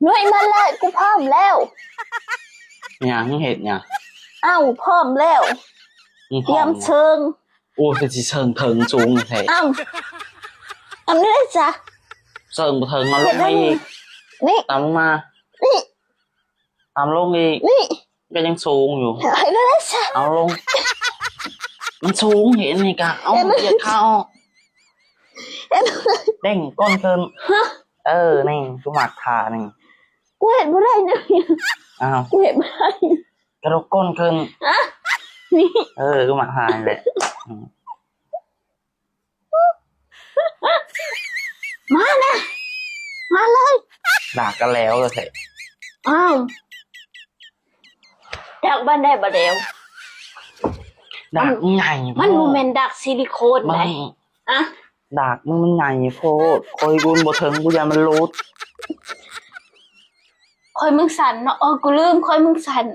หน่วยมาเลยกูพร้อมแล้วเนี่ยมึงเห็ดเนี่ยอ้าวพร้อมแล้วเตรียมเชิงโอ้คือสิเชิงเถิงจูงแท้อ้าวอันนี้ได้จ้ะเชิงบ่เถิงมาลงมาอีกนี่ตามลงมานี่ตามลงอีกนี่ก็ยังสูงอยู่ไอ้นั่นได้จ้ะเอาลงมันสูงเห็นนี่กะเอาเหยียดเข้าเด้งก้นเกินนี่กูหมักขานี่กูเห็นบ่ได้เนี่ยอ้าวกูเห็นบ่ได้กระดกก้นเกินนี่กูหมักขาแหละมานะมาเลยด่ากันแล้วเลยเถอะอ้าวดักบ้านได้บ่แล้วดากใหญ่มันโมเมนต์ดักซิลิโคนไหมอะดากมันใหญ่โพดคอยกูบ่ถึงกูอย่ามันรูดคอยมึงสั่นเนาะกูลืมคอยมึงสั่น